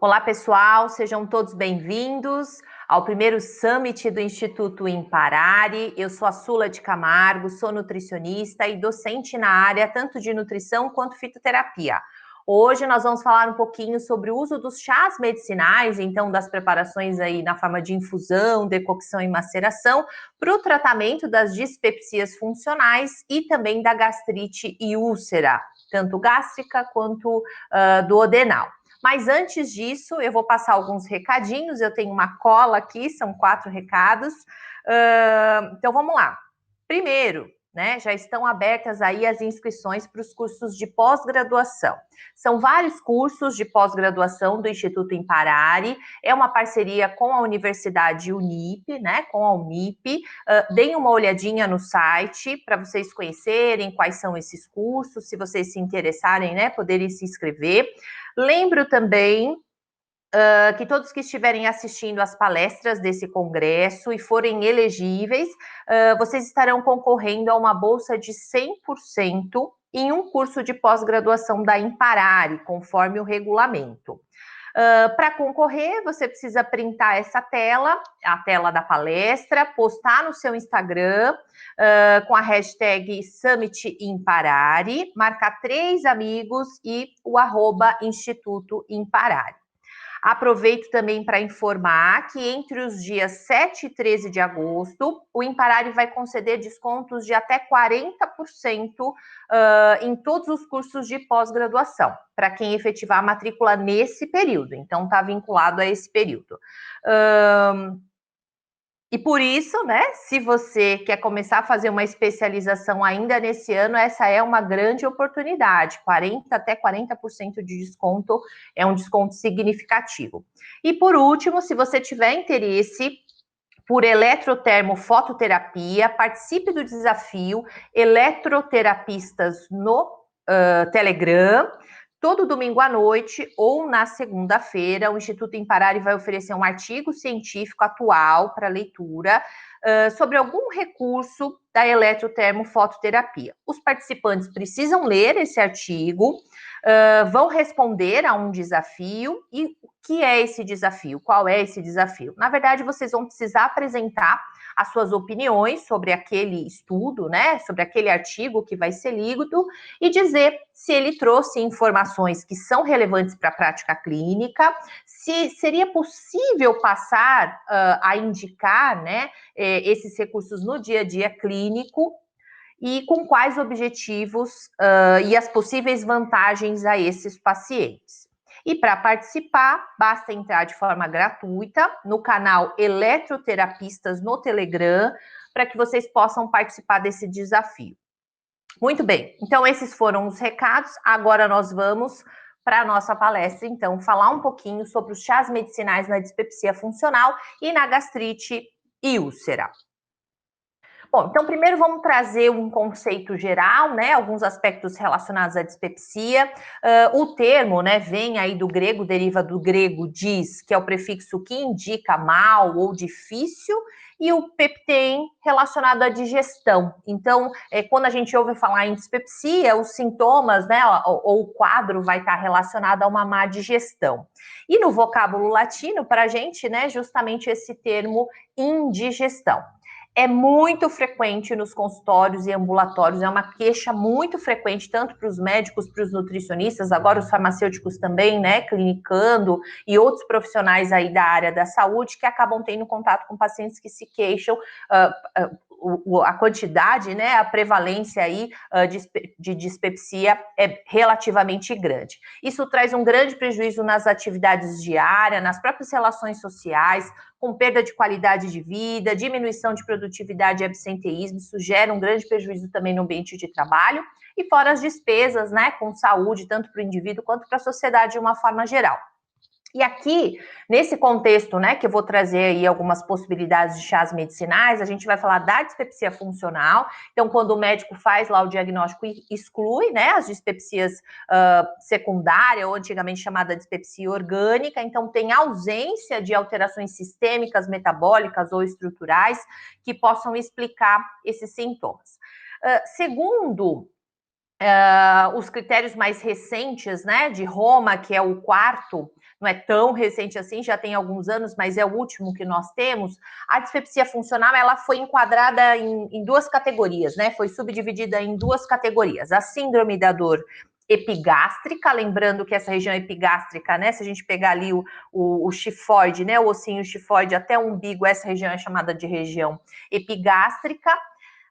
Olá, pessoal, sejam todos bem-vindos ao primeiro Summit do Instituto Imparare. Eu sou a Sula de Camargo, sou nutricionista e docente na área tanto de nutrição quanto fitoterapia. Hoje nós vamos falar um pouquinho sobre o uso dos chás medicinais, então das preparações aí na forma de infusão, decocção e maceração, para o tratamento das dispepsias funcionais e também da gastrite e úlcera, tanto gástrica quanto duodenal. Mas antes disso, eu vou passar alguns recadinhos. Eu tenho uma cola aqui, são 4 recados. Então, vamos lá. Primeiro, né, já estão abertas aí as inscrições para os cursos de pós-graduação. São vários cursos de pós-graduação do Instituto Imparare. É uma parceria com a Universidade Unip, né, com a Unip. Deem uma olhadinha no site para vocês conhecerem quais são esses cursos, se vocês se interessarem, né, poderem se inscrever. Lembro também que todos que estiverem assistindo às palestras desse congresso e forem elegíveis, vocês estarão concorrendo a uma bolsa de 100% em um curso de pós-graduação da Imparare, conforme o regulamento. Para concorrer, você precisa printar essa tela, a tela da palestra, postar no seu Instagram com a hashtag Summit Imparare, marcar 3 amigos e o @Instituto Imparare. Aproveito também para informar que entre os dias 7 e 13 de agosto, o Imparare vai conceder descontos de até 40% em todos os cursos de pós-graduação, para quem efetivar a matrícula nesse período. Então, está vinculado a esse período. E por isso, né, se você quer começar a fazer uma especialização ainda nesse ano, essa é uma grande oportunidade. Até 40% de desconto é um desconto significativo. E por último, se você tiver interesse por eletrotermofototerapia, participe do desafio Eletroterapistas no Telegram. Todo domingo à noite ou na segunda-feira, o Instituto Imparare vai oferecer um artigo científico atual para leitura sobre algum recurso da eletrotermofototerapia. Os participantes precisam ler esse artigo, vão responder a um desafio. E o que é esse desafio? Qual é esse desafio? Na verdade, vocês vão precisar apresentar as suas opiniões sobre aquele estudo, né, sobre aquele artigo que vai ser lido e dizer se ele trouxe informações que são relevantes para a prática clínica, se seria possível passar a indicar, né, esses recursos no dia a dia clínico e com quais objetivos e as possíveis vantagens a esses pacientes. E para participar, basta entrar de forma gratuita no canal Eletroterapistas no Telegram, para que vocês possam participar desse desafio. Muito bem, então esses foram os recados. Agora nós vamos para a nossa palestra, então, falar um pouquinho sobre os chás medicinais na dispepsia funcional e na gastrite e úlcera. Bom, então primeiro vamos trazer um conceito geral, né, alguns aspectos relacionados à dispepsia. O termo, né, vem aí do grego, deriva do grego dis, que é o prefixo que indica mal ou difícil, e o peptein relacionado à digestão. Então, quando a gente ouve falar em dispepsia, os sintomas, né, ou o quadro vai estar relacionado a uma má digestão. E no vocábulo latino, para a gente, né, justamente esse termo indigestão. É muito frequente nos consultórios e ambulatórios, é uma queixa muito frequente, tanto para os médicos, para os nutricionistas, agora os farmacêuticos também, né, clinicando, e outros profissionais aí da área da saúde que acabam tendo contato com pacientes que se queixam, a quantidade, né, a prevalência aí de dispepsia é relativamente grande. Isso traz um grande prejuízo nas atividades diárias, nas próprias relações sociais, com perda de qualidade de vida, diminuição de produtividade e absenteísmo. Isso gera um grande prejuízo também no ambiente de trabalho, e fora as despesas, né, com saúde, tanto para o indivíduo quanto para a sociedade de uma forma geral. E aqui, nesse contexto, né, que eu vou trazer aí algumas possibilidades de chás medicinais, a gente vai falar da dispepsia funcional. Então, quando o médico faz lá o diagnóstico e exclui, né, as dispepsias secundárias, ou antigamente chamada dispepsia orgânica, então tem ausência de alterações sistêmicas, metabólicas ou estruturais que possam explicar esses sintomas. Segundo Os critérios mais recentes, né, de Roma, que é o quarto, não é tão recente assim, já tem alguns anos, mas é o último que nós temos. A dispepsia funcional, ela foi enquadrada em duas categorias, né, foi subdividida em duas categorias. A síndrome da dor epigástrica, lembrando que essa região epigástrica, né, se a gente pegar ali o chifoide, né, o ossinho chifoide até o umbigo, essa região é chamada de região epigástrica.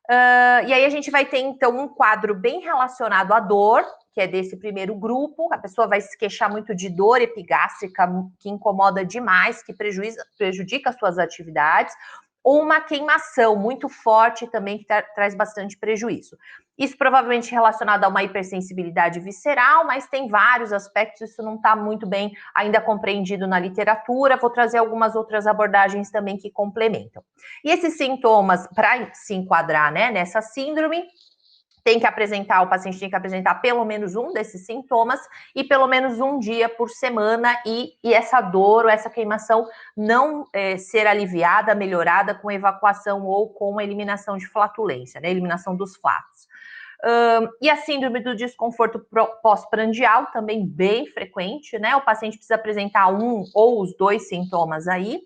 E aí a gente vai ter, então, um quadro bem relacionado à dor, que é desse primeiro grupo. A pessoa vai se queixar muito de dor epigástrica, que incomoda demais, que prejudica as suas atividades, ou uma queimação muito forte também, que traz bastante prejuízo. Isso provavelmente relacionado a uma hipersensibilidade visceral, mas tem vários aspectos, isso não está muito bem ainda compreendido na literatura. Vou trazer algumas outras abordagens também que complementam. E esses sintomas, para se enquadrar, né, nessa síndrome, o paciente tem que apresentar pelo menos um desses sintomas e pelo menos um dia por semana, e essa dor ou essa queimação não ser aliviada, melhorada com evacuação ou com eliminação de flatulência, né, eliminação dos flatos. E a síndrome do desconforto pós-prandial, também bem frequente, né? O paciente precisa apresentar um ou os dois sintomas aí,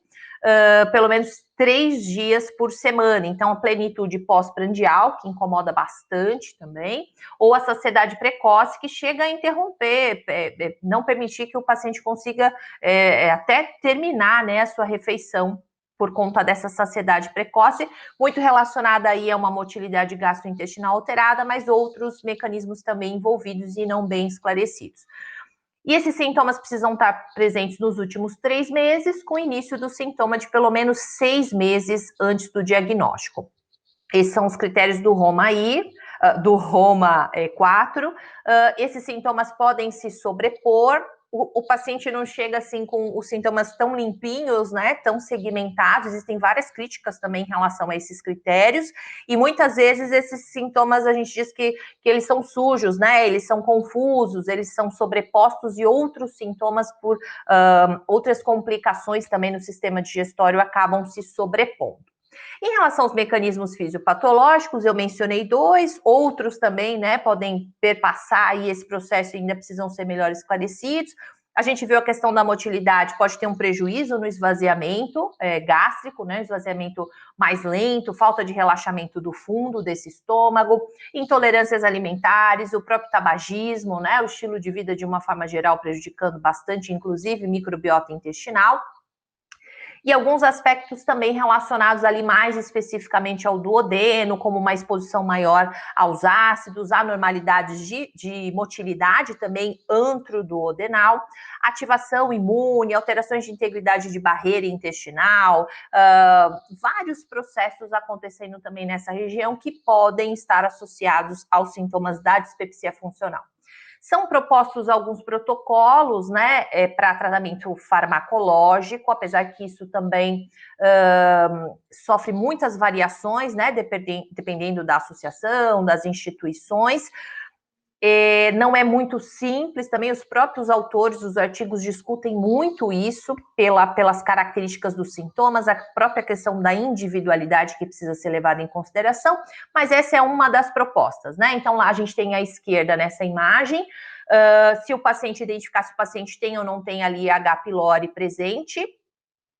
pelo menos 3 dias por semana. Então, a plenitude pós-prandial, que incomoda bastante também, ou a saciedade precoce, que chega a interromper, não permitir que o paciente consiga até terminar, né, a sua refeição por conta dessa saciedade precoce, muito relacionada aí a uma motilidade gastrointestinal alterada, mas outros mecanismos também envolvidos e não bem esclarecidos. E esses sintomas precisam estar presentes nos últimos 3 meses, com o início do sintoma de pelo menos 6 meses antes do diagnóstico. Esses são os critérios do Roma-I, do Roma 4. Esses sintomas podem se sobrepor. O paciente não chega assim com os sintomas tão limpinhos, né, tão segmentados. Existem várias críticas também em relação a esses critérios, e muitas vezes esses sintomas a gente diz que eles são sujos, né, eles são confusos, eles são sobrepostos, e outros sintomas por outras complicações também no sistema digestório acabam se sobrepondo. Em relação aos mecanismos fisiopatológicos, eu mencionei 2, outros também, né, podem perpassar aí esse processo e ainda precisam ser melhor esclarecidos. A gente viu a questão da motilidade, pode ter um prejuízo no esvaziamento gástrico, né, esvaziamento mais lento, falta de relaxamento do fundo desse estômago, intolerâncias alimentares, o próprio tabagismo, né, o estilo de vida de uma forma geral prejudicando bastante, inclusive microbiota intestinal. E alguns aspectos também relacionados ali mais especificamente ao duodeno, como uma exposição maior aos ácidos, anormalidades de motilidade também antroduodenal, ativação imune, alterações de integridade de barreira intestinal, vários processos acontecendo também nessa região que podem estar associados aos sintomas da dispepsia funcional. São propostos alguns protocolos, né, para tratamento farmacológico, apesar que isso também sofre muitas variações, né, dependendo da associação, das instituições. Não é muito simples, também os próprios autores dos artigos discutem muito isso, pelas características dos sintomas, a própria questão da individualidade que precisa ser levada em consideração, mas essa é uma das propostas, né? Então, lá a gente tem à esquerda nessa imagem, se o paciente identificar se o paciente tem ou não tem ali H. pylori presente.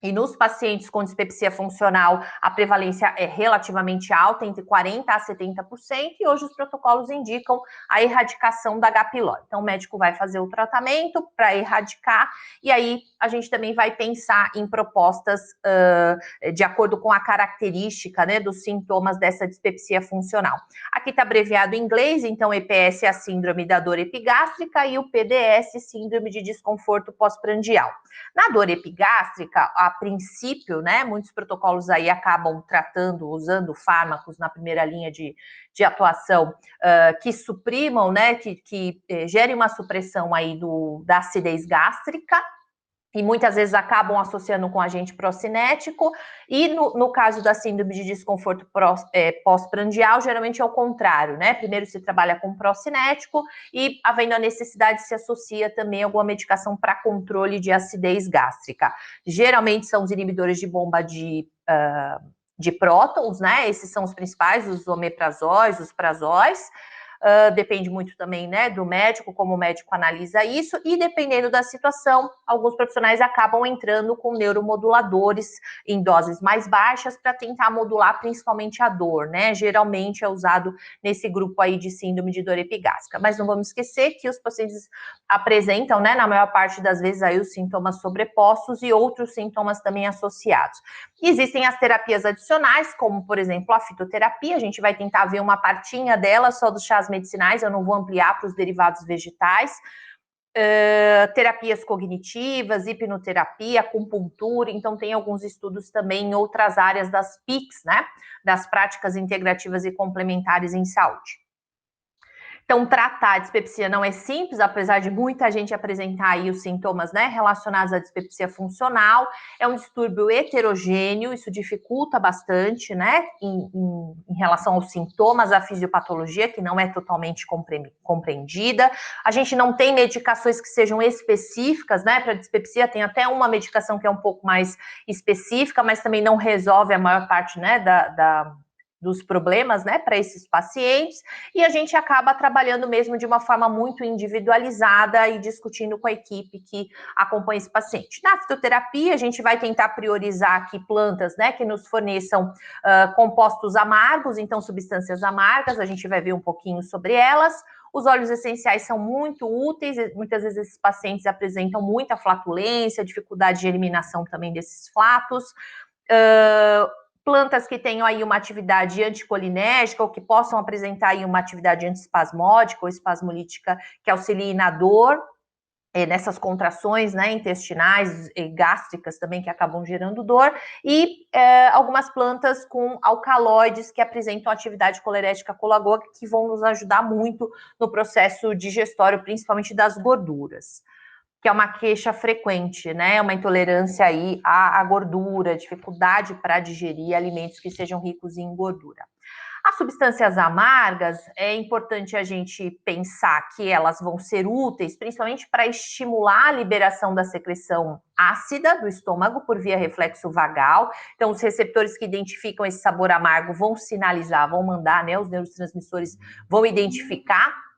E nos pacientes com dispepsia funcional, a prevalência é relativamente alta, entre 40% a 70%, e hoje os protocolos indicam a erradicação da H. pylori. Então, o médico vai fazer o tratamento para erradicar, e aí a gente também vai pensar em propostas de acordo com a característica, né, dos sintomas dessa dispepsia funcional. Aqui está abreviado em inglês, então EPS é a síndrome da dor epigástrica e o PDS, síndrome de desconforto pós-prandial. Na dor epigástrica, a princípio, né, muitos protocolos aí acabam usando fármacos na primeira linha de atuação que suprimam, né, que gerem uma supressão aí da acidez gástrica, e muitas vezes acabam associando com agente procinético, e no caso da síndrome de desconforto pós-prandial, geralmente é o contrário, né? Primeiro se trabalha com procinético e, havendo a necessidade, se associa também alguma medicação para controle de acidez gástrica. Geralmente são os inibidores de bomba de prótons, né? Esses são os principais, os omeprazóis, os prazóis. depende muito também, né, do médico, como o médico analisa isso, e dependendo da situação, alguns profissionais acabam entrando com neuromoduladores em doses mais baixas para tentar modular principalmente a dor, né? Geralmente é usado nesse grupo aí de síndrome de dor epigástrica. Mas não vamos esquecer que os pacientes apresentam, né, na maior parte das vezes aí os sintomas sobrepostos e outros sintomas também associados. Existem as terapias adicionais, como por exemplo a fitoterapia, a gente vai tentar ver uma partinha dela só dos chás medicinais, eu não vou ampliar para os derivados vegetais. Terapias cognitivas, hipnoterapia, acupuntura, então tem alguns estudos também em outras áreas das PICs, né, das práticas integrativas e complementares em saúde. Então, tratar a dispepsia não é simples, apesar de muita gente apresentar aí os sintomas, né, relacionados à dispepsia funcional. É um distúrbio heterogêneo, isso dificulta bastante, né, em relação aos sintomas, à fisiopatologia, que não é totalmente compreendida. A gente não tem medicações que sejam específicas, né, para dispepsia. Tem até uma medicação que é um pouco mais específica, mas também não resolve a maior parte, né, dos problemas, né, para esses pacientes, e a gente acaba trabalhando mesmo de uma forma muito individualizada e discutindo com a equipe que acompanha esse paciente. Na fitoterapia, a gente vai tentar priorizar aqui plantas, né, que nos forneçam compostos amargos, então substâncias amargas, a gente vai ver um pouquinho sobre elas. Os óleos essenciais são muito úteis, muitas vezes esses pacientes apresentam muita flatulência, dificuldade de eliminação também desses flatos. Plantas que tenham aí uma atividade anticolinérgica ou que possam apresentar aí uma atividade antiespasmódica ou espasmolítica que auxiliem na dor, nessas contrações, né, intestinais e gástricas também que acabam gerando dor, e algumas plantas com alcaloides que apresentam atividade colerética colagoa que vão nos ajudar muito no processo digestório, principalmente das gorduras, que é uma queixa frequente, né? Uma intolerância aí à gordura, dificuldade para digerir alimentos que sejam ricos em gordura. As substâncias amargas, é importante a gente pensar que elas vão ser úteis, principalmente para estimular a liberação da secreção ácida do estômago por via reflexo vagal. Então, os receptores que identificam esse sabor amargo vão sinalizar, vão mandar, né? Os neurotransmissores vão identificar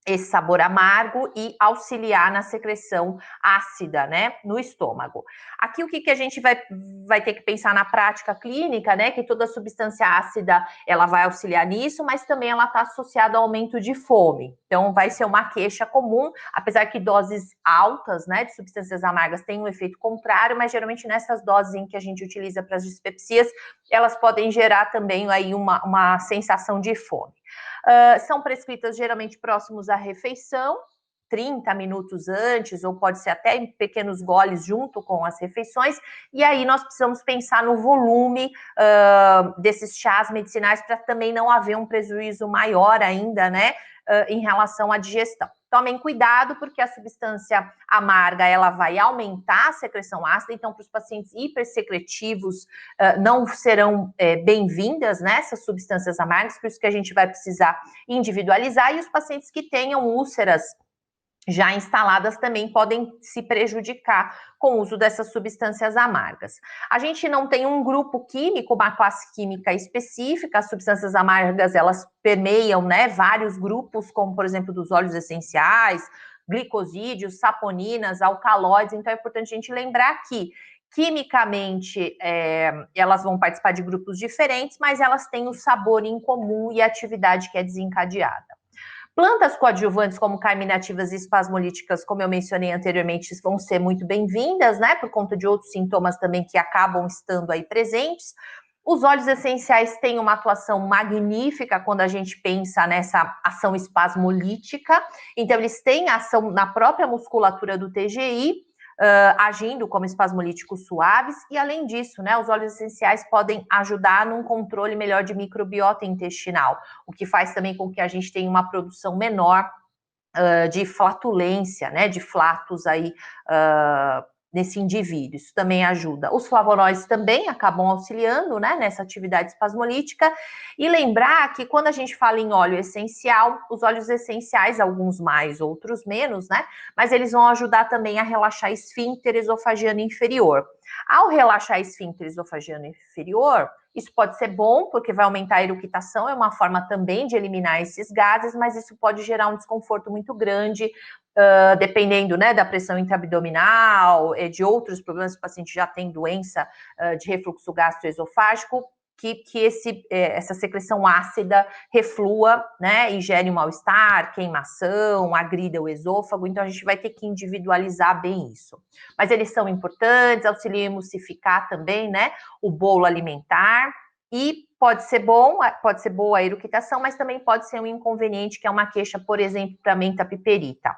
esse sabor amargo e auxiliar na secreção ácida, né, no estômago. Aqui o que a gente vai ter que pensar na prática clínica, né, que toda substância ácida, ela vai auxiliar nisso, mas também ela está associada ao aumento de fome. Então, vai ser uma queixa comum, apesar que doses altas, né, de substâncias amargas têm um efeito contrário, mas geralmente nessas doses em que a gente utiliza para as dispepsias, elas podem gerar também aí uma sensação de fome. São prescritas geralmente próximos à refeição, 30 minutos antes, ou pode ser até em pequenos goles junto com as refeições, e aí nós precisamos pensar no volume desses chás medicinais para também não haver um prejuízo maior ainda, né, em relação à digestão. Tomem cuidado, porque a substância amarga, ela vai aumentar a secreção ácida, então para os pacientes hipersecretivos não serão bem-vindas, né, essas substâncias amargas, por isso que a gente vai precisar individualizar, e os pacientes que tenham úlceras já instaladas também podem se prejudicar com o uso dessas substâncias amargas. A gente não tem um grupo químico, uma classe química específica, as substâncias amargas, elas permeiam, né, vários grupos, como, por exemplo, dos óleos essenciais, glicosídeos, saponinas, alcaloides, então é importante a gente lembrar que quimicamente, elas vão participar de grupos diferentes, mas elas têm o sabor em comum e a atividade que é desencadeada. Plantas coadjuvantes como carminativas e espasmolíticas, como eu mencionei anteriormente, vão ser muito bem-vindas, né, por conta de outros sintomas também que acabam estando aí presentes. Os óleos essenciais têm uma atuação magnífica quando a gente pensa nessa ação espasmolítica, então eles têm ação na própria musculatura do TGI, agindo como espasmolíticos suaves, e além disso, né, os óleos essenciais podem ajudar num controle melhor de microbiota intestinal, o que faz também com que a gente tenha uma produção menor de flatulência, né, de flatos aí nesse indivíduo. Isso também ajuda. Os flavonoides também acabam auxiliando, né, nessa atividade espasmolítica. E lembrar que quando a gente fala em óleo essencial, os óleos essenciais, alguns mais, outros menos, né, mas eles vão ajudar também a relaxar esfíncter esofagiano inferior. Ao relaxar esfíncter esofágico inferior, isso pode ser bom, porque vai aumentar a eructação, é uma forma também de eliminar esses gases, mas isso pode gerar um desconforto muito grande, dependendo, né, da pressão intraabdominal, de outros problemas, se o paciente já tem doença de refluxo gastroesofágico, que essa secreção ácida reflua, né, e gere um mal-estar, queimação, agrida o esôfago, então a gente vai ter que individualizar bem isso. Mas eles são importantes, auxiliam a emulsificar também, né, o bolo alimentar, e pode ser boa a eructação, mas também pode ser um inconveniente, que é uma queixa, por exemplo, para menta piperita.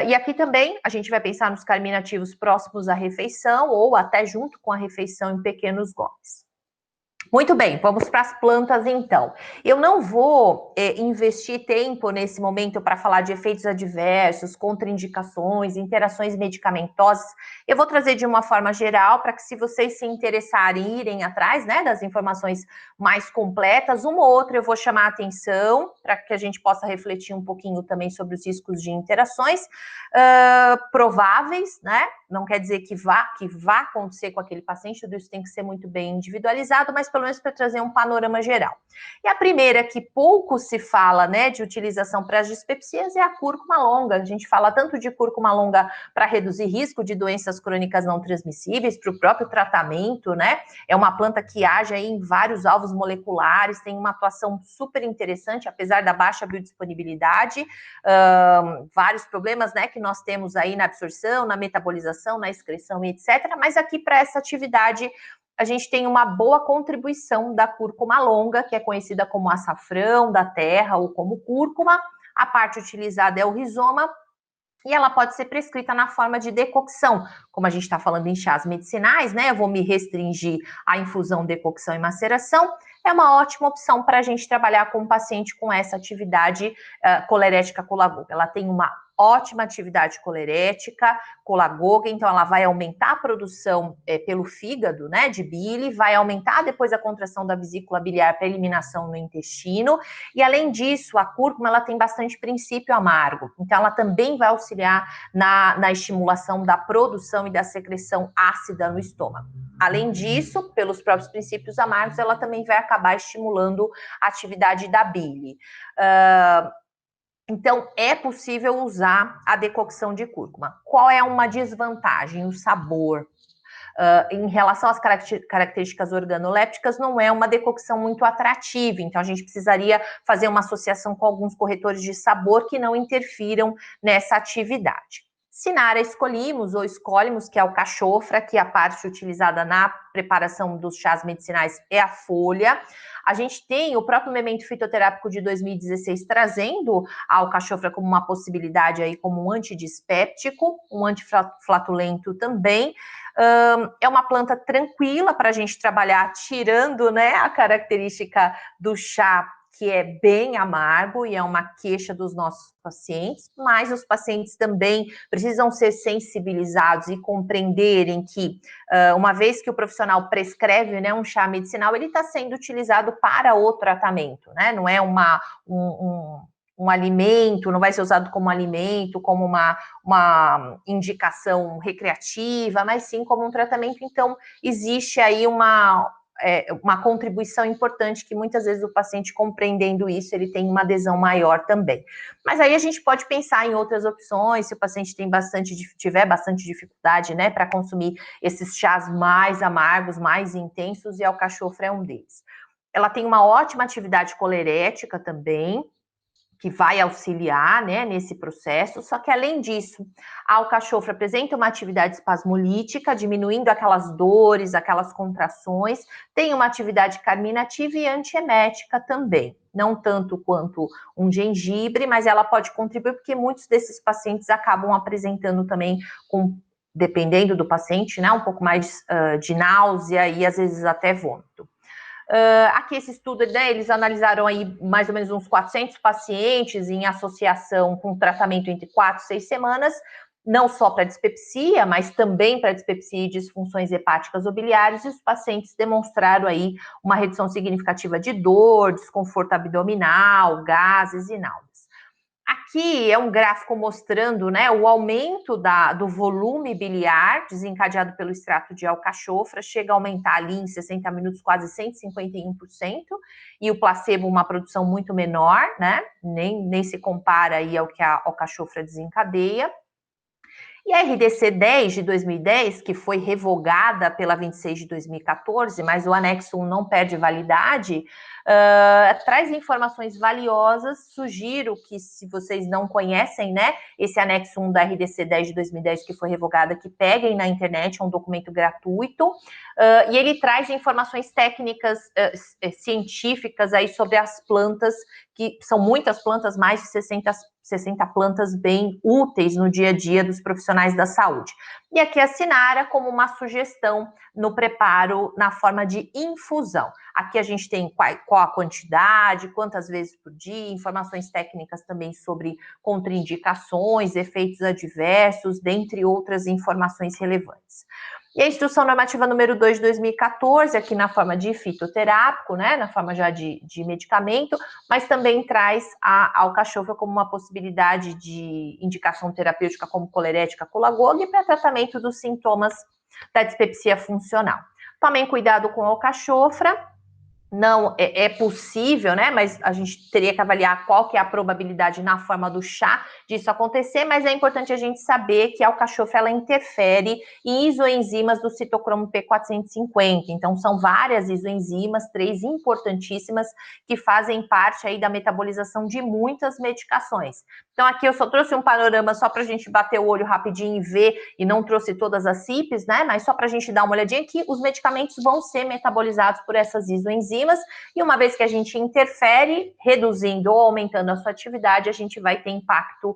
E aqui também a gente vai pensar nos carminativos próximos à refeição, ou até junto com a refeição em pequenos goles. Muito bem, vamos para as plantas então. Eu não vou investir tempo nesse momento para falar de efeitos adversos, contraindicações, interações medicamentosas. Eu vou trazer de uma forma geral para que, se vocês se interessarem e irem atrás, né, das informações mais completas, uma ou outra eu vou chamar a atenção para que a gente possa refletir um pouquinho também sobre os riscos de interações prováveis, né? Não quer dizer que vá acontecer com aquele paciente, tudo isso tem que ser muito bem individualizado, mas pelo menos para trazer um panorama geral. E a primeira, que pouco se fala, né, de utilização para as dispepsias, é a cúrcuma longa. A gente fala tanto de cúrcuma longa para reduzir risco de doenças crônicas não transmissíveis, para o próprio tratamento, né? É uma planta que age aí em vários alvos moleculares, tem uma atuação super interessante, apesar da baixa biodisponibilidade, vários problemas, né, que nós temos aí na absorção, na metabolização, na excreção e etc. Mas aqui, para essa atividade, a gente tem uma boa contribuição da cúrcuma longa, que é conhecida como açafrão da terra ou como cúrcuma. A parte utilizada é o rizoma, e ela pode ser prescrita na forma de decocção. Como a gente está falando em chás medicinais, né? Eu vou me restringir à infusão, decocção e maceração. É uma ótima opção para a gente trabalhar com um paciente com essa atividade colerética colagoga. Ela tem uma ótima atividade colerética, colagoga, então ela vai aumentar a produção pelo fígado, né, de bile, vai aumentar depois a contração da vesícula biliar para eliminação no intestino, e além disso, a cúrcuma, ela tem bastante princípio amargo, então ela também vai auxiliar na estimulação da produção e da secreção ácida no estômago. Além disso, pelos próprios princípios amargos, ela também vai acabar estimulando a atividade da bile. Então, é possível usar a decocção de cúrcuma. Qual é uma desvantagem? O sabor. Em relação às características organolépticas, não é uma decocção muito atrativa, então a gente precisaria fazer uma associação com alguns corretores de sabor que não interfiram nessa atividade. Sinara escolhemos ou escolhemos, que é o cachofra, que a parte utilizada na preparação dos chás medicinais é a folha. A gente tem o próprio memento fitoterápico de 2016 trazendo a alcachofra como uma possibilidade aí, como um antidispéptico, um antiflatulento também. É uma planta tranquila para a gente trabalhar, tirando, né, a característica do chá, que é bem amargo e é uma queixa dos nossos pacientes, mas os pacientes também precisam ser sensibilizados e compreenderem que, uma vez que o profissional prescreve, né, um chá medicinal, ele está sendo utilizado para o tratamento, né? Não é um alimento, não vai ser usado como alimento, como uma indicação recreativa, mas sim como um tratamento. Então, existe aí uma contribuição importante, que muitas vezes o paciente, compreendendo isso, ele tem uma adesão maior também. Mas aí a gente pode pensar em outras opções, se o paciente tiver bastante dificuldade, né, para consumir esses chás mais amargos, mais intensos, e a alcachofra é um deles. Ela tem uma ótima atividade colerética também, que vai auxiliar, né, nesse processo, só que além disso, a alcachofra apresenta uma atividade espasmolítica, diminuindo aquelas dores, aquelas contrações, tem uma atividade carminativa e antiemética também, não tanto quanto um gengibre, mas ela pode contribuir, porque muitos desses pacientes acabam apresentando também, dependendo do paciente, né, um pouco mais de náusea e às vezes até vômito. Aqui esse estudo, né, eles analisaram aí mais ou menos uns 400 pacientes em associação com tratamento entre 4 e 6 semanas, não só para dispepsia, mas também para dispepsia e disfunções hepáticas ou biliares, e os pacientes demonstraram aí uma redução significativa de dor, desconforto abdominal, gases e náuseas. Aqui é um gráfico mostrando, né, o aumento do volume biliar desencadeado pelo extrato de alcachofra, chega a aumentar ali em 60 minutos quase 151%, e o placebo uma produção muito menor, né, nem se compara aí ao que a alcachofra desencadeia. E a RDC 10 de 2010, que foi revogada pela 26 de 2014, mas o anexo 1 não perde validade, traz informações valiosas. Sugiro que, se vocês não conhecem, né, esse anexo 1 da RDC 10 de 2010, que foi revogada, que peguem na internet, é um documento gratuito, e ele traz informações técnicas, científicas aí sobre as plantas, que são muitas plantas, mais de 60 plantas bem úteis no dia a dia dos profissionais da saúde. E aqui a Sinara como uma sugestão no preparo na forma de infusão. Aqui a gente tem qual a quantidade, quantas vezes por dia, informações técnicas também sobre contraindicações, efeitos adversos, dentre outras informações relevantes. E a Instrução Normativa número 2 de 2014, aqui na forma de fitoterápico, né, na forma já de medicamento, mas também traz a alcachofra como uma possibilidade de indicação terapêutica como colerética colagogue para tratamento dos sintomas da dispepsia funcional. Tomem cuidado com a alcachofra. Não é possível, né? Mas a gente teria que avaliar qual que é a probabilidade na forma do chá disso acontecer, mas é importante a gente saber que a alcachofra ela interfere em isoenzimas do citocromo P450. Então, são várias isoenzimas, 3 importantíssimas, que fazem parte aí da metabolização de muitas medicações. Então, aqui eu só trouxe um panorama só para a gente bater o olho rapidinho e ver, e não trouxe todas as CIPs, né? Mas só para a gente dar uma olhadinha que os medicamentos vão ser metabolizados por essas isoenzimas, e uma vez que a gente interfere, reduzindo ou aumentando a sua atividade, a gente vai ter impacto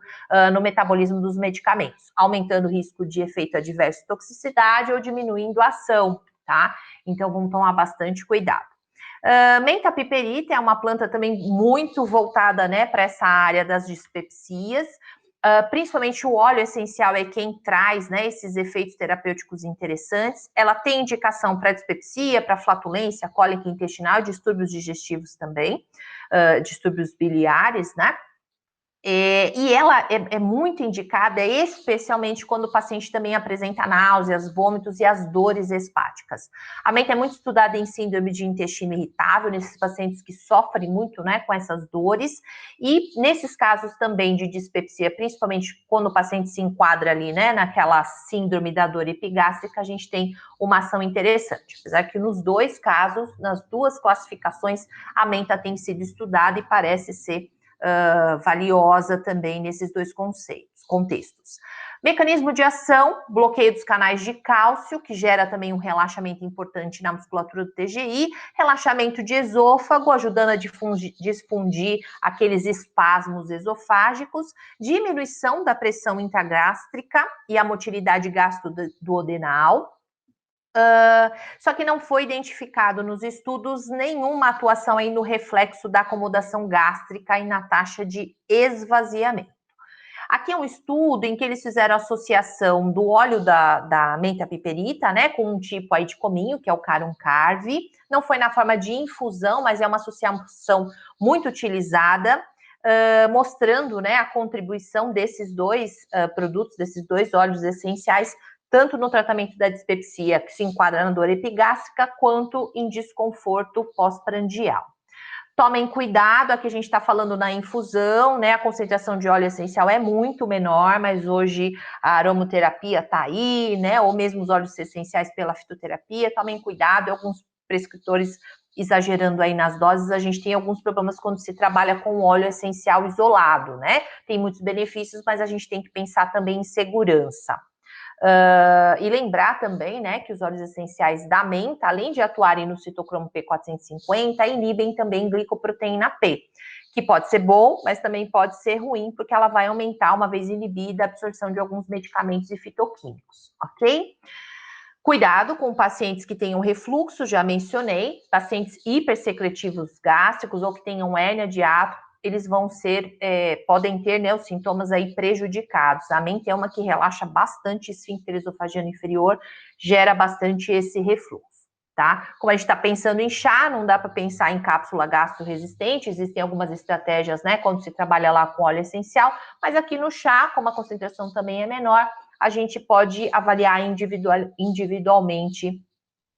no metabolismo dos medicamentos, aumentando o risco de efeito adverso, toxicidade, ou diminuindo a ação, tá? Então, vamos tomar bastante cuidado. Menta piperita é uma planta também muito voltada, né, para essa área das dispepsias. Principalmente o óleo essencial é quem traz, né, esses efeitos terapêuticos interessantes. Ela tem indicação para dispepsia, para flatulência, cólica intestinal, distúrbios digestivos também, distúrbios biliares, né? E ela é muito indicada, especialmente quando o paciente também apresenta náuseas, vômitos e as dores hepáticas. A menta é muito estudada em síndrome de intestino irritável, nesses pacientes que sofrem muito, né, com essas dores, e nesses casos também de dispepsia, principalmente quando o paciente se enquadra ali, né, naquela síndrome da dor epigástrica, a gente tem uma ação interessante. Apesar que nos dois casos, nas duas classificações, a menta tem sido estudada e parece ser valiosa também nesses dois contextos. Mecanismo de ação, bloqueio dos canais de cálcio, que gera também um relaxamento importante na musculatura do TGI, relaxamento de esôfago, ajudando a difundir aqueles espasmos esofágicos, diminuição da pressão intragástrica e a motilidade gastroduodenal. Só que não foi identificado nos estudos nenhuma atuação aí no reflexo da acomodação gástrica e na taxa de esvaziamento. Aqui é um estudo em que eles fizeram associação do óleo da menta piperita, né, com um tipo aí de cominho, que é o Carum Carve. Não foi na forma de infusão, mas é uma associação muito utilizada, mostrando, né, a contribuição desses dois produtos, desses dois óleos essenciais, tanto no tratamento da dispepsia, que se enquadra na dor epigástrica, quanto em desconforto pós-prandial. Tomem cuidado, aqui a gente está falando na infusão, né? A concentração de óleo essencial é muito menor, mas hoje a aromaterapia está aí, né? Ou mesmo os óleos essenciais pela fitoterapia. Tomem cuidado, alguns prescritores exagerando aí nas doses, a gente tem alguns problemas quando se trabalha com óleo essencial isolado, né? Tem muitos benefícios, mas a gente tem que pensar também em segurança. E lembrar também, né, que os óleos essenciais da menta, além de atuarem no citocromo P450, inibem também glicoproteína P, que pode ser bom, mas também pode ser ruim, porque ela vai aumentar, uma vez inibida, a absorção de alguns medicamentos e fitoquímicos, ok? Cuidado com pacientes que tenham refluxo, já mencionei, pacientes hipersecretivos gástricos ou que tenham hérnia de hiato, eles vão ser, podem ter, né, os sintomas aí prejudicados. A menta é uma que relaxa bastante o esfíncter esofagiano inferior, gera bastante esse refluxo. tá? Como a gente está pensando em chá, não dá para pensar em cápsula gastro-resistente, existem algumas estratégias, né, quando se trabalha lá com óleo essencial, mas aqui no chá, como a concentração também é menor, a gente pode avaliar individualmente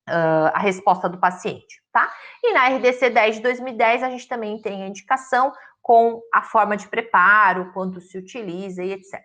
a resposta do paciente, tá? E na RDC 10 de 2010, a gente também tem a indicação com a forma de preparo, quanto se utiliza e etc.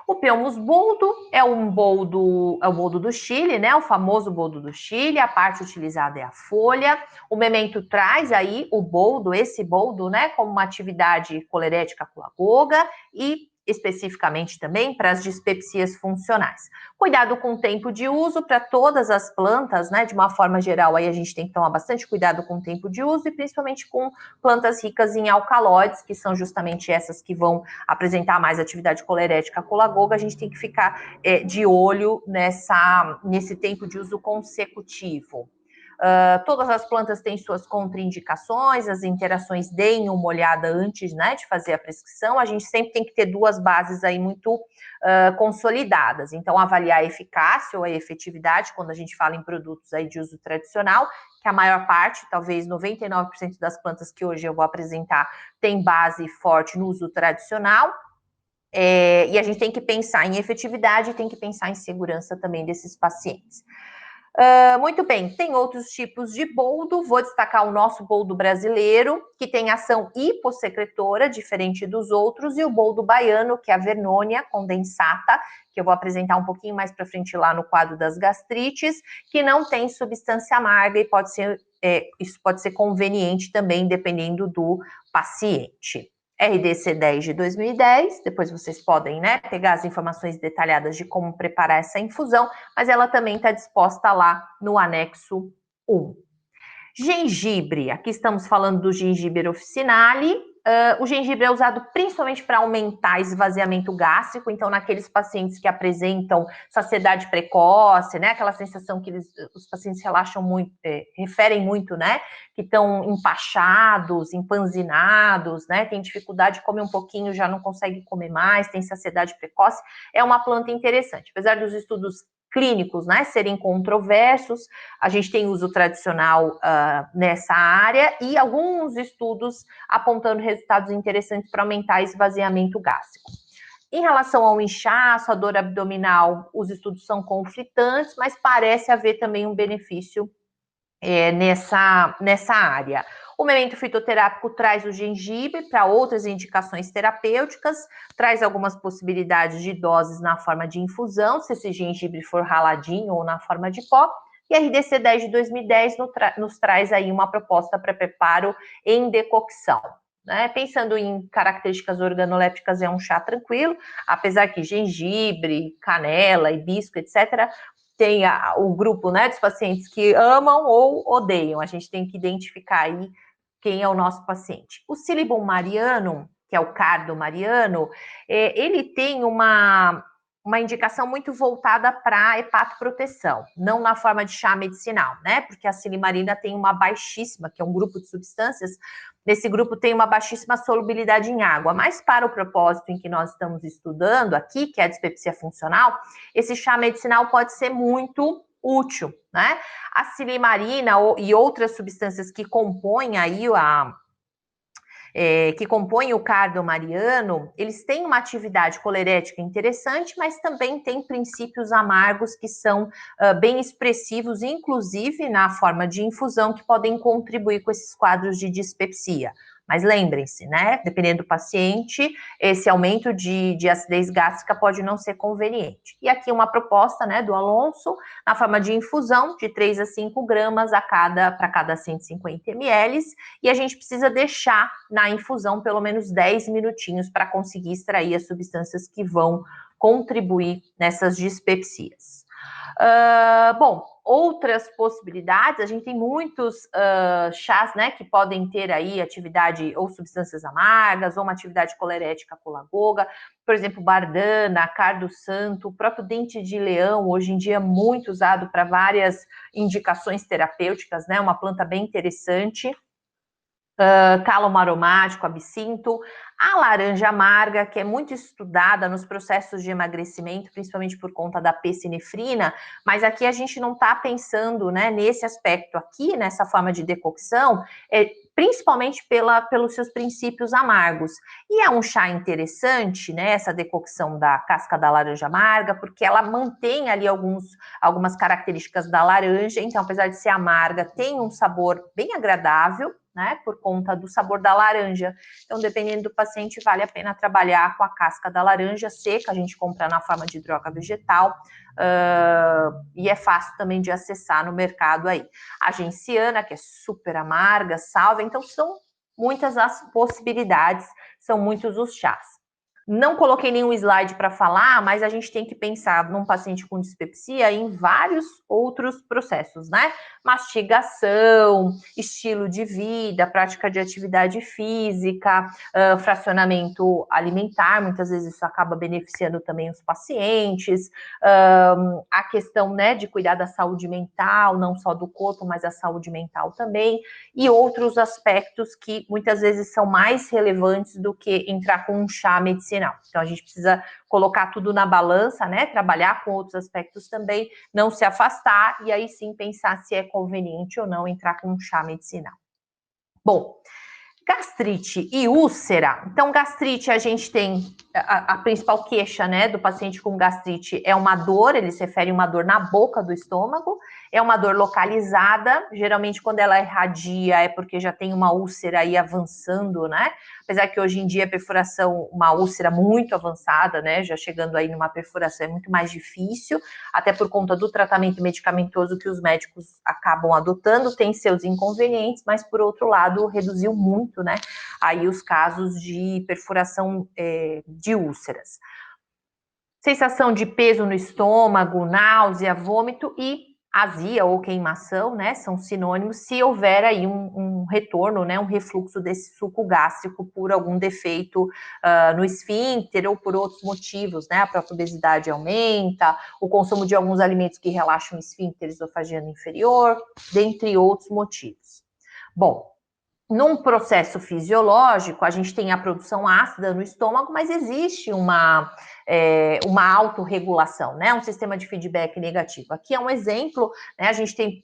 O Pelmus boldo é o boldo do Chile, né? O famoso boldo do Chile. A parte utilizada é a folha. O Memento traz aí o boldo, esse boldo, né, como uma atividade colerética colagoga e especificamente também para as dispepsias funcionais. Cuidado com o tempo de uso para todas as plantas, né? De uma forma geral, aí a gente tem que tomar bastante cuidado com o tempo de uso e principalmente com plantas ricas em alcaloides, que são justamente essas que vão apresentar mais atividade colerética colagoga. A gente tem que ficar de olho nesse tempo de uso consecutivo. Todas as plantas têm suas contraindicações, as interações, deem uma olhada antes, né, de fazer a prescrição. A gente sempre tem que ter duas bases aí muito consolidadas. Então, avaliar a eficácia ou a efetividade, quando a gente fala em produtos aí de uso tradicional, que a maior parte, talvez 99% das plantas que hoje eu vou apresentar, tem base forte no uso tradicional. E a gente tem que pensar em efetividade e tem que pensar em segurança também desses pacientes. Muito bem, tem outros tipos de boldo, vou destacar o nosso boldo brasileiro, que tem ação hipossecretora, diferente dos outros, e o boldo baiano, que é a Vernonia condensata, que eu vou apresentar um pouquinho mais para frente lá no quadro das gastrites, que não tem substância amarga e isso pode ser conveniente também, dependendo do paciente. RDC 10 de 2010, depois vocês podem, né, pegar as informações detalhadas de como preparar essa infusão, mas ela também está disposta lá no anexo 1. Gengibre, aqui estamos falando do gengibre officinale. O gengibre é usado principalmente para aumentar esvaziamento gástrico, então naqueles pacientes que apresentam saciedade precoce, né, aquela sensação que os pacientes relaxam muito, referem muito, né, que estão empachados, empanzinados, né, tem dificuldade de comer um pouquinho, já não consegue comer mais, tem saciedade precoce, é uma planta interessante. Apesar dos estudos clínicos, né, serem controversos, a gente tem uso tradicional nessa área e alguns estudos apontando resultados interessantes para aumentar esvaziamento gástrico. Em relação ao inchaço, a dor abdominal, os estudos são conflitantes, mas parece haver também um benefício nessa área. O memento fitoterápico traz o gengibre para outras indicações terapêuticas, traz algumas possibilidades de doses na forma de infusão, se esse gengibre for raladinho ou na forma de pó, e a RDC 10 de 2010 nos traz aí uma proposta para preparo em decocção. Né? Pensando em características organolépticas, é um chá tranquilo, apesar que gengibre, canela, hibisco, etc., tem o grupo, né, dos pacientes que amam ou odeiam. A gente tem que identificar aí quem é o nosso paciente. O Silibum mariano, que é o cardo mariano, ele tem uma indicação muito voltada para hepatoproteção, não na forma de chá medicinal, né? Porque a silimarina tem uma baixíssima, que é um grupo de substâncias, nesse grupo tem uma baixíssima solubilidade em água, mas para o propósito em que nós estamos estudando aqui, que é a dispepsia funcional, esse chá medicinal pode ser muito útil, né? A silimarina e outras substâncias que compõem aí que compõem o cardo mariano, eles têm uma atividade colerética interessante, mas também têm princípios amargos que são bem expressivos, inclusive na forma de infusão, que podem contribuir com esses quadros de dispepsia. Mas lembrem-se, né? Dependendo do paciente, esse aumento de acidez gástrica pode não ser conveniente. E aqui uma proposta, né, do Alonso, na forma de infusão, de 3 a 5 gramas para cada 150 ml, e a gente precisa deixar na infusão pelo menos 10 minutinhos para conseguir extrair as substâncias que vão contribuir nessas dispepsias. Bom, outras possibilidades, a gente tem muitos chás, né, que podem ter aí atividade ou substâncias amargas, ou uma atividade colerética colagoga, por exemplo, bardana, cardo santo, o próprio dente de leão, hoje em dia é muito usado para várias indicações terapêuticas, né, uma planta bem interessante. cálamo aromático, absinto, a laranja amarga, que é muito estudada nos processos de emagrecimento, principalmente por conta da P-sinefrina, mas aqui a gente não está pensando, né, nesse aspecto aqui, nessa forma de decocção, principalmente pelos seus princípios amargos. E é um chá interessante, né, essa decocção da casca da laranja amarga, porque ela mantém ali algumas características da laranja, então apesar de ser amarga, tem um sabor bem agradável, né, por conta do sabor da laranja. Então, dependendo do paciente, vale a pena trabalhar com a casca da laranja seca, a gente compra na forma de droga vegetal, e é fácil também de acessar no mercado aí. A genciana, que é super amarga, salva, então são muitas as possibilidades, são muitos os chás. Não coloquei nenhum slide para falar, mas a gente tem que pensar num paciente com dispepsia em vários outros processos, né? Mastigação, estilo de vida, prática de atividade física, fracionamento alimentar, muitas vezes isso acaba beneficiando também os pacientes, a questão, né, de cuidar da saúde mental, não só do corpo, mas a saúde mental também, e outros aspectos que muitas vezes são mais relevantes do que entrar com um chá medicinal. Então, a gente precisa colocar tudo na balança, né? Trabalhar com outros aspectos também, não se afastar e aí sim pensar se é conveniente ou não entrar com um chá medicinal. Bom, gastrite e úlcera. Então, gastrite, a gente tem a principal queixa, né, do paciente com gastrite é uma dor, ele se refere a uma dor na boca do estômago, é uma dor localizada, geralmente quando ela irradia é porque já tem uma úlcera aí avançando, né, apesar que hoje em dia a perfuração, uma úlcera muito avançada, né, já chegando aí numa perfuração é muito mais difícil, até por conta do tratamento medicamentoso que os médicos acabam adotando, tem seus inconvenientes, mas por outro lado reduziu muito, né, aí os casos de perfuração de úlceras. Sensação de peso no estômago, náusea, vômito e azia ou queimação, né, são sinônimos se houver aí um retorno, né, um refluxo desse suco gástrico por algum defeito no esfíncter ou por outros motivos, né, a própria obesidade aumenta, o consumo de alguns alimentos que relaxam o esfíncter esofagiano inferior, dentre outros motivos. Bom, num processo fisiológico, a gente tem a produção ácida no estômago, mas existe uma autorregulação, né? Um sistema de feedback negativo. Aqui é um exemplo, né? A gente tem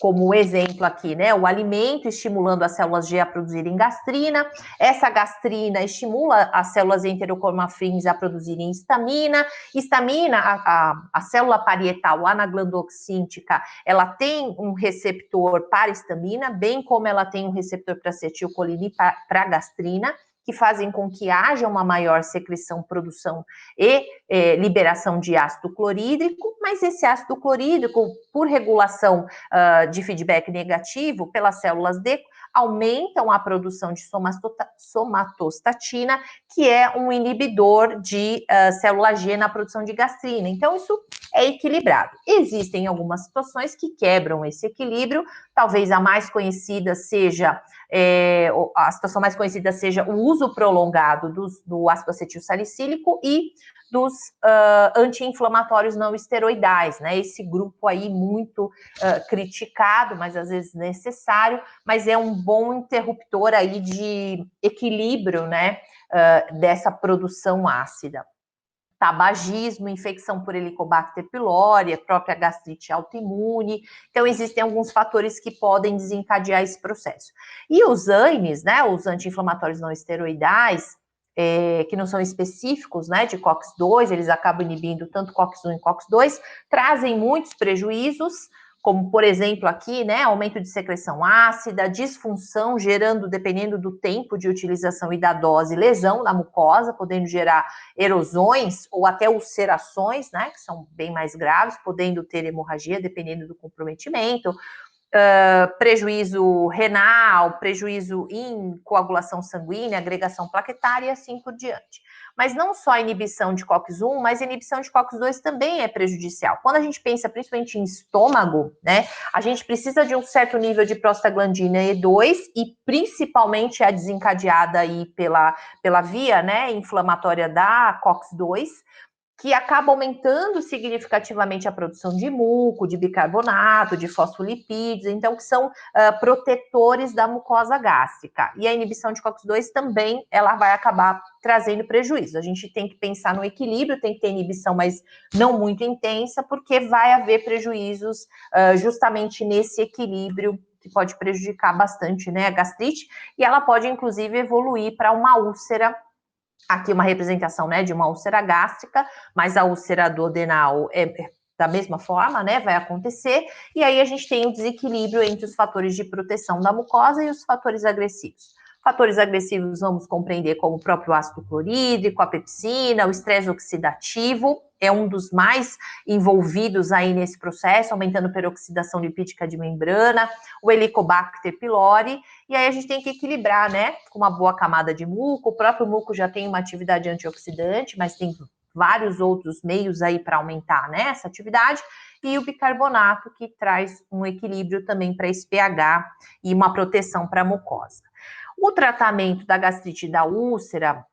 como exemplo aqui, né, o alimento estimulando as células G a produzirem gastrina, essa gastrina estimula as células enterocromafins a produzirem histamina, a célula parietal lá na glândula oxíntica, ela tem um receptor para histamina, bem como ela tem um receptor para acetilcolina e para gastrina, que fazem com que haja uma maior secreção, produção e liberação de ácido clorídrico, mas esse ácido clorídrico, por regulação de feedback negativo pelas células D, aumentam a produção de somatostatina, que é um inibidor de célula G na produção de gastrina. Então, isso é equilibrado. Existem algumas situações que quebram esse equilíbrio, talvez a mais conhecida seja a situação mais conhecida seja o uso prolongado do ácido acetil salicílico e dos anti-inflamatórios não esteroidais, né? Esse grupo aí muito criticado, mas às vezes necessário, mas é um bom interruptor aí de equilíbrio, né? Dessa produção ácida. Tabagismo, infecção por Helicobacter pylori, a própria gastrite autoimune. Então, existem alguns fatores que podem desencadear esse processo. E os ANES, né, os anti-inflamatórios não esteroidais, que não são específicos, né, de COX-2, eles acabam inibindo tanto COX-1 e COX-2, trazem muitos prejuízos, como, por exemplo, aqui, né, aumento de secreção ácida, disfunção, gerando, dependendo do tempo de utilização e da dose, lesão na mucosa, podendo gerar erosões ou até ulcerações, né, que são bem mais graves, podendo ter hemorragia, dependendo do comprometimento, prejuízo renal, prejuízo em coagulação sanguínea, agregação plaquetária e assim por diante. Mas não só a inibição de COX-1, mas a inibição de COX-2 também é prejudicial. Quando a gente pensa principalmente em estômago, né, a gente precisa de um certo nível de prostaglandina E2 e principalmente a desencadeada aí pela via, né, inflamatória da COX-2, que acaba aumentando significativamente a produção de muco, de bicarbonato, de fosfolipídios, então que são protetores da mucosa gástrica. E a inibição de COX-2 também, ela vai acabar trazendo prejuízo. A gente tem que pensar no equilíbrio, tem que ter inibição, mas não muito intensa, porque vai haver prejuízos justamente nesse equilíbrio, que pode prejudicar bastante, né, a gastrite, e ela pode, inclusive, evoluir para uma úlcera. Aqui uma representação, né, de uma úlcera gástrica, mas a úlcera duodenal é da mesma forma, né, vai acontecer, e aí a gente tem um desequilíbrio entre os fatores de proteção da mucosa e os fatores agressivos. Fatores agressivos vamos compreender como o próprio ácido clorídrico, a pepsina, o estresse oxidativo, é um dos mais envolvidos aí nesse processo, aumentando a peroxidação lipídica de membrana, o Helicobacter pylori, e aí a gente tem que equilibrar, né, com uma boa camada de muco. O próprio muco já tem uma atividade antioxidante, mas tem vários outros meios aí para aumentar, né, essa atividade, e o bicarbonato, que traz um equilíbrio também para esse pH e uma proteção para a mucosa. O tratamento da gastrite e da úlcera,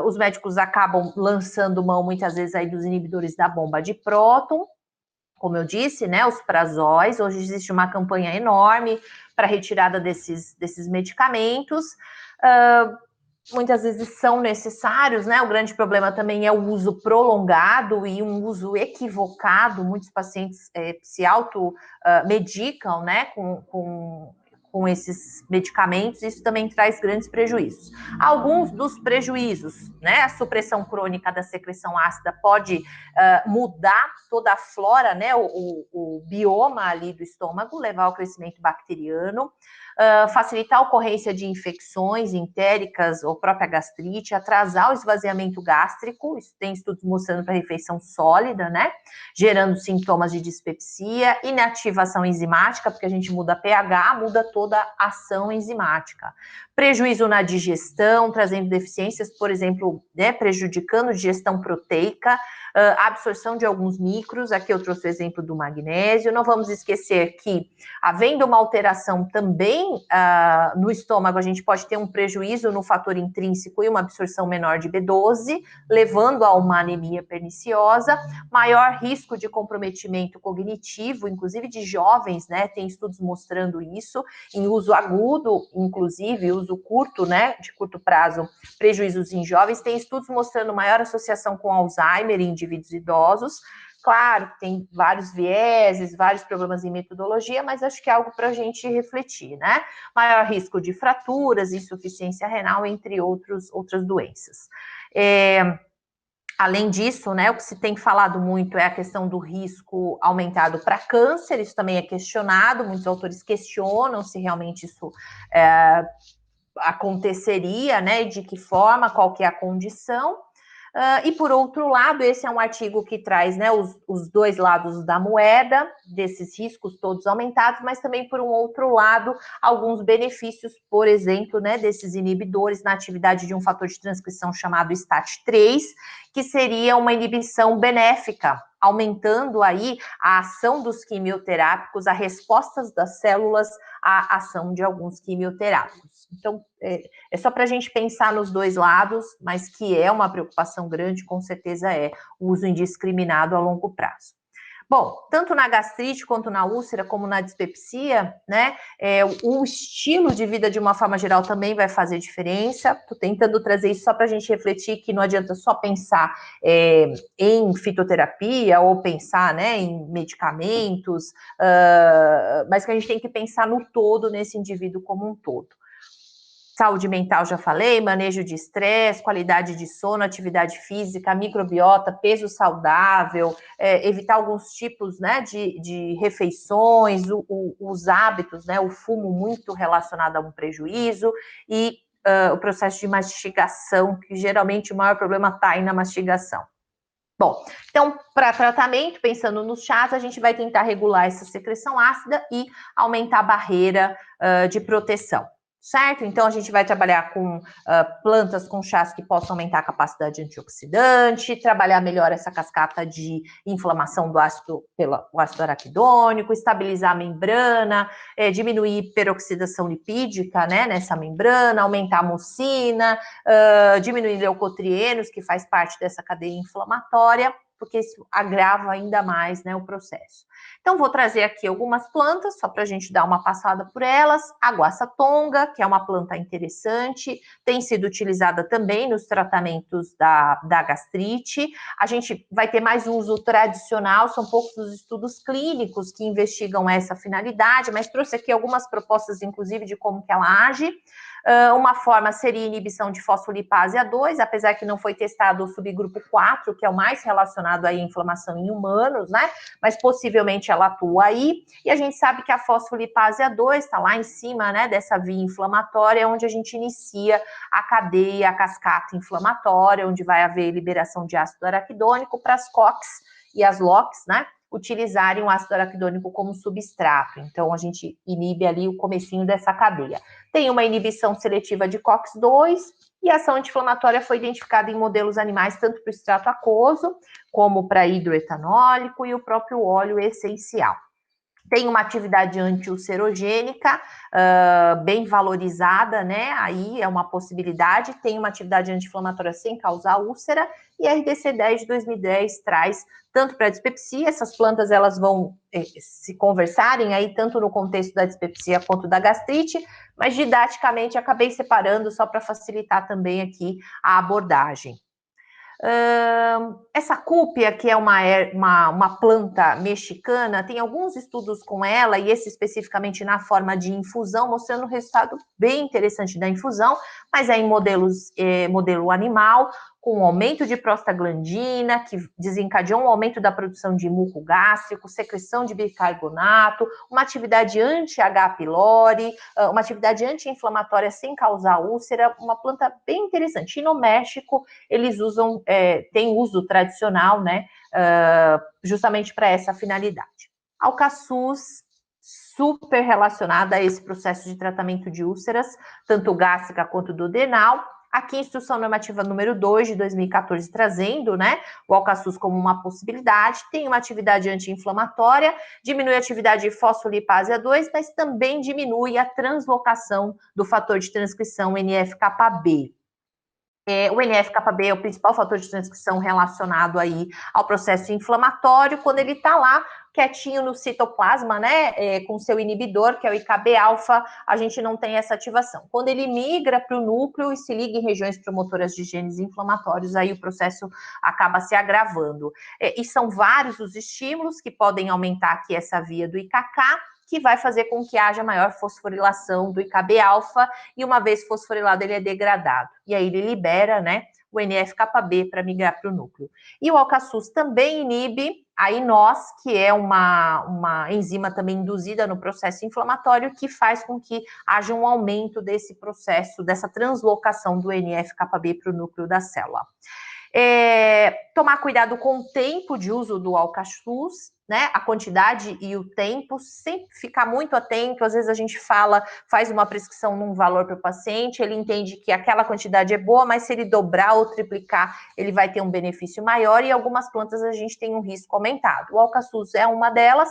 os médicos acabam lançando mão muitas vezes aí dos inibidores da bomba de próton, como eu disse, né, os prazóis. Hoje existe uma campanha enorme para retirada desses medicamentos. Muitas vezes são necessários, né? O grande problema também é o uso prolongado e um uso equivocado. Muitos pacientes se automedicam, né, com esses medicamentos, isso também traz grandes prejuízos. Alguns dos prejuízos, né, a supressão crônica da secreção ácida pode mudar toda a flora, né, o bioma ali do estômago, levar ao crescimento bacteriano, facilitar a ocorrência de infecções entéricas ou própria gastrite, atrasar o esvaziamento gástrico, isso tem estudos mostrando para refeição sólida, né, gerando sintomas de dispepsia, inativação enzimática, porque a gente muda pH, muda toda a ação enzimática. Prejuízo na digestão, trazendo deficiências, por exemplo, né, prejudicando a digestão proteica, absorção de alguns micros, aqui eu trouxe o exemplo do magnésio. Não vamos esquecer que, havendo uma alteração também no estômago, a gente pode ter um prejuízo no fator intrínseco e uma absorção menor de B12, levando a uma anemia perniciosa, maior risco de comprometimento cognitivo, inclusive de jovens, né, tem estudos mostrando isso, em uso agudo, inclusive, uso curto, né, de curto prazo, prejuízos em jovens, tem estudos mostrando maior associação com Alzheimer em indivíduos idosos. Claro, tem vários vieses, vários problemas em metodologia, mas acho que é algo para a gente refletir, né? Maior risco de fraturas, insuficiência renal, entre outras doenças. Além disso, né, o que se tem falado muito é a questão do risco aumentado para câncer, isso também é questionado, muitos autores questionam se realmente isso aconteceria, né, de que forma, qual que é a condição. E por outro lado, esse é um artigo que traz, né, os dois lados da moeda, desses riscos todos aumentados, mas também, por um outro lado, alguns benefícios, por exemplo, né, desses inibidores na atividade de um fator de transcrição chamado STAT3, que seria uma inibição benéfica, aumentando aí a ação dos quimioterápicos, a respostas das células à ação de alguns quimioterápicos. Então, é só para a gente pensar nos dois lados, mas que é uma preocupação grande, com certeza é o uso indiscriminado a longo prazo. Bom, tanto na gastrite quanto na úlcera, como na dispepsia, né, o estilo de vida de uma forma geral também vai fazer diferença. Estou tentando trazer isso só para a gente refletir que não adianta só pensar em fitoterapia ou pensar, né, em medicamentos, mas que a gente tem que pensar no todo, nesse indivíduo como um todo. Saúde mental, já falei, manejo de estresse, qualidade de sono, atividade física, microbiota, peso saudável, evitar alguns tipos, né, de refeições, os hábitos, né, o fumo muito relacionado a um prejuízo e o processo de mastigação, que geralmente o maior problema está aí na mastigação. Bom, então, para tratamento, pensando nos chás, a gente vai tentar regular essa secreção ácida e aumentar a barreira de proteção. Certo? Então, a gente vai trabalhar com plantas com chás que possam aumentar a capacidade antioxidante, trabalhar melhor essa cascata de inflamação do ácido pelo ácido araquidônico, estabilizar a membrana, diminuir peroxidação lipídica, né, nessa membrana, aumentar a mucina, diminuir leucotrienos, que faz parte dessa cadeia inflamatória, porque isso agrava ainda mais, né, o processo. Então, vou trazer aqui algumas plantas, só para a gente dar uma passada por elas. A guaça-tonga, que é uma planta interessante, tem sido utilizada também nos tratamentos da gastrite. A gente vai ter mais uso tradicional, são poucos os estudos clínicos que investigam essa finalidade, mas trouxe aqui algumas propostas, inclusive, de como que ela age. Uma forma seria inibição de fosfolipase A2, apesar que não foi testado o subgrupo 4, que é o mais relacionado à inflamação em humanos, né? Mas possivelmente ela atua aí. E a gente sabe que a fosfolipase A2 está lá em cima, né, dessa via inflamatória, onde a gente inicia a cadeia, a cascata inflamatória, onde vai haver liberação de ácido araquidônico para as COX e as LOX, né? Utilizarem o ácido araquidônico como substrato. Então, a gente inibe ali o comecinho dessa cadeia. Tem uma inibição seletiva de COX-2 e a ação anti-inflamatória foi identificada em modelos animais, tanto para o extrato aquoso, como para hidroetanólico e o próprio óleo essencial. Tem uma atividade antiulcerogênica bem valorizada, né? Aí é uma possibilidade. Tem uma atividade anti-inflamatória sem causar úlcera. E a RDC10 de 2010 traz tanto para a dispepsia, essas plantas elas vão se conversarem aí tanto no contexto da dispepsia quanto da gastrite, mas didaticamente acabei separando só para facilitar também aqui a abordagem. Essa cúpia, que é uma planta mexicana, tem alguns estudos com ela, e esse especificamente na forma de infusão, mostrando um resultado bem interessante da infusão, mas é em modelo animal, com um aumento de prostaglandina, que desencadeou um aumento da produção de muco gástrico, secreção de bicarbonato, uma atividade anti-H. pylori, uma atividade anti-inflamatória sem causar úlcera, uma planta bem interessante. E no México, eles usam, tem uso tradicional, né, justamente para essa finalidade. Alcaçuz, super relacionada a esse processo de tratamento de úlceras, tanto gástrica quanto duodenal. Aqui, Instrução Normativa número 2 de 2014, trazendo, né, o alcaçuz como uma possibilidade. Tem uma atividade anti-inflamatória, diminui a atividade de fosfolipase A2, mas também diminui a translocação do fator de transcrição NF-κB. O NF-κB é o principal fator de transcrição relacionado aí ao processo inflamatório, quando ele está lá quietinho no citoplasma, né, com seu inibidor, que é o IKB-alfa, a gente não tem essa ativação. Quando ele migra para o núcleo e se liga em regiões promotoras de genes inflamatórios, aí o processo acaba se agravando. E são vários os estímulos que podem aumentar aqui essa via do IKK, que vai fazer com que haja maior fosforilação do IKB-alfa, e uma vez fosforilado ele é degradado. E aí ele libera, né, o NF-κB para migrar para o núcleo. E o alcaçuz também inibe a INOS, que é uma enzima também induzida no processo inflamatório, que faz com que haja um aumento desse processo, dessa translocação do NF-κB para o núcleo da célula. Tomar cuidado com o tempo de uso do alcaçuz, né? A quantidade e o tempo, sempre ficar muito atento. Às vezes a gente faz uma prescrição num valor para o paciente, ele entende que aquela quantidade é boa, mas se ele dobrar ou triplicar, ele vai ter um benefício maior, e algumas plantas a gente tem um risco aumentado. O alcaçuz é uma delas.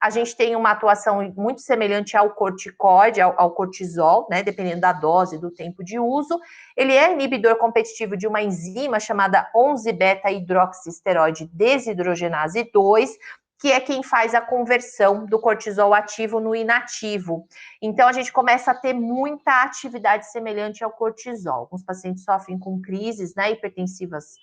A gente tem uma atuação muito semelhante ao corticoide, ao cortisol, né, dependendo da dose e do tempo de uso. Ele é inibidor competitivo de uma enzima chamada 11-beta-hidroxisteroide desidrogenase 2, que é quem faz a conversão do cortisol ativo no inativo. Então, a gente começa a ter muita atividade semelhante ao cortisol. Alguns pacientes sofrem com crises, né, hipertensivas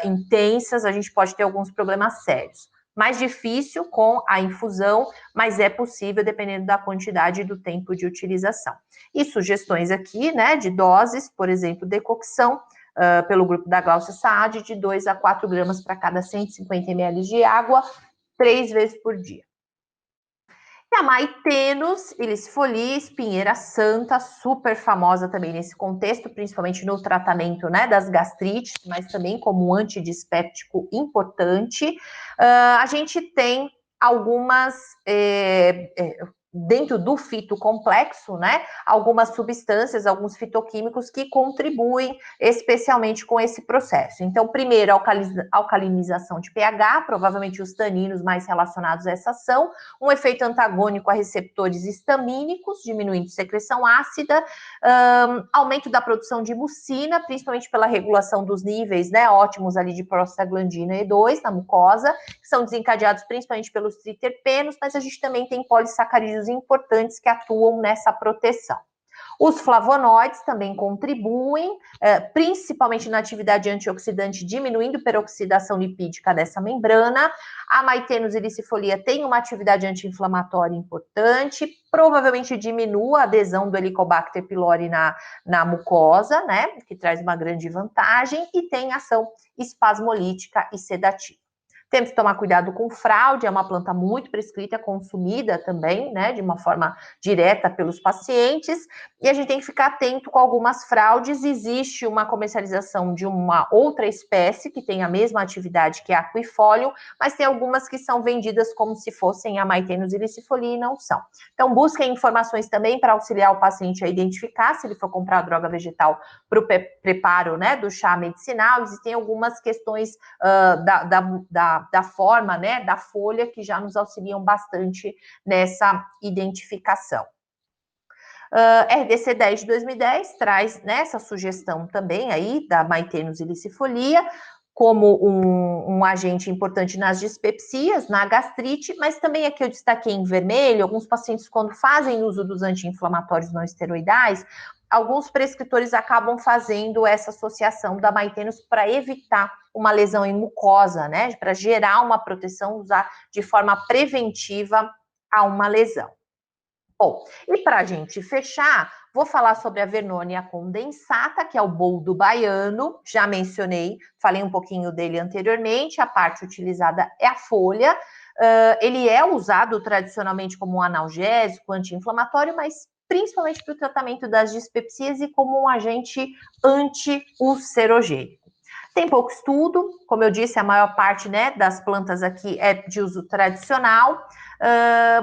intensas, a gente pode ter alguns problemas sérios. Mais difícil com a infusão, mas é possível dependendo da quantidade e do tempo de utilização. E sugestões aqui, né, de doses, por exemplo, decocção pelo grupo da Glaucia Saad, de 2 a 4 gramas para cada 150 ml de água, 3 vezes por dia. E a Maitenus ilicifolia, espinheira santa, super famosa também nesse contexto, principalmente no tratamento, né, das gastrites, mas também como um antidispéptico importante. A gente tem algumas dentro do fitocomplexo, né, algumas substâncias, alguns fitoquímicos que contribuem especialmente com esse processo. Então, primeiro, alcalinização de pH, provavelmente os taninos mais relacionados a essa ação, um efeito antagônico a receptores histamínicos, diminuindo secreção ácida, aumento da produção de mucina, principalmente pela regulação dos níveis, né, ótimos ali de prostaglandina E2 na mucosa, que são desencadeados principalmente pelos triterpenos, mas a gente também tem polissacarídeos importantes que atuam nessa proteção. Os flavonoides também contribuem, principalmente na atividade antioxidante, diminuindo a peroxidação lipídica dessa membrana. A maitênus ilicifolia tem uma atividade anti-inflamatória importante, provavelmente diminua a adesão do Helicobacter pylori na mucosa, né, que traz uma grande vantagem, e tem ação espasmolítica e sedativa. Temos que tomar cuidado com fraude, é uma planta muito prescrita, consumida também, né, de uma forma direta pelos pacientes, e a gente tem que ficar atento com algumas fraudes. Existe uma comercialização de uma outra espécie que tem a mesma atividade que a Aquifolium, mas tem algumas que são vendidas como se fossem a Maitênus ilicifolia e não são. Então, busquem informações também para auxiliar o paciente a identificar se ele for comprar a droga vegetal para o preparo, né, do chá medicinal. Existem algumas questões da forma, né, da folha, que já nos auxiliam bastante nessa identificação. RDC 10 de 2010 traz, né, essa sugestão também aí da Maitênus ilicifolia como um agente importante nas dispepsias, na gastrite, mas também aqui eu destaquei em vermelho, alguns pacientes quando fazem uso dos anti-inflamatórios não esteroidais, alguns prescritores acabam fazendo essa associação da Maitênus para evitar uma lesão em mucosa, né, para gerar uma proteção, usar de forma preventiva a uma lesão. Bom, e para a gente fechar, vou falar sobre a Vernonia condensata, que é o boldo baiano, já mencionei, falei um pouquinho dele anteriormente, a parte utilizada é a folha, ele é usado tradicionalmente como um analgésico, anti-inflamatório, mas principalmente para o tratamento das dispepsias e como um agente anti-ulcerogênico. Tem pouco estudo, como eu disse, a maior parte, né, das plantas aqui é de uso tradicional,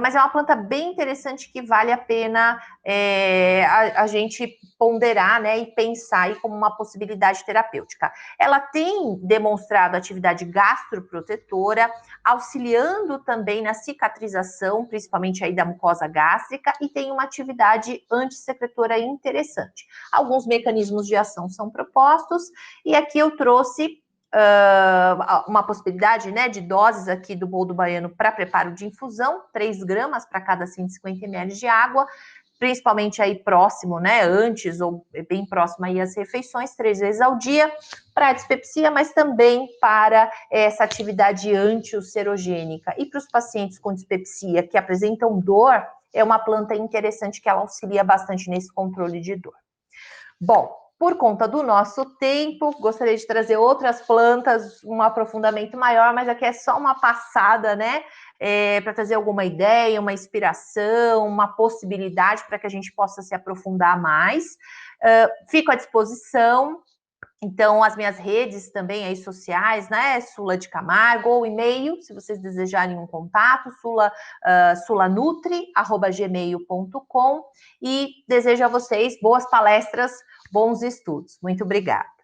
mas é uma planta bem interessante que vale a pena a gente ponderar, né, e pensar aí como uma possibilidade terapêutica. Ela tem demonstrado atividade gastroprotetora, auxiliando também na cicatrização, principalmente aí da mucosa gástrica, e tem uma atividade antissecretora interessante. Alguns mecanismos de ação são propostos, e aqui eu trouxe uma possibilidade, né, de doses aqui do boldo baiano para preparo de infusão, 3 gramas para cada 150 ml de água, principalmente aí próximo, né, antes ou bem próximo aí às refeições, 3 vezes ao dia, para a dispepsia, mas também para essa atividade anti-ulcerogênica. E para os pacientes com dispepsia que apresentam dor, é uma planta interessante que ela auxilia bastante nesse controle de dor. Bom, por conta do nosso tempo, gostaria de trazer outras plantas, um aprofundamento maior, mas aqui é só uma passada, né? Para trazer alguma ideia, uma inspiração, uma possibilidade para que a gente possa se aprofundar mais. Fico à disposição. Então, as minhas redes também aí sociais, né? Sula de Camargo, ou e-mail, se vocês desejarem um contato, sulanutri@gmail.com. E desejo a vocês boas palestras, bons estudos. Muito obrigada.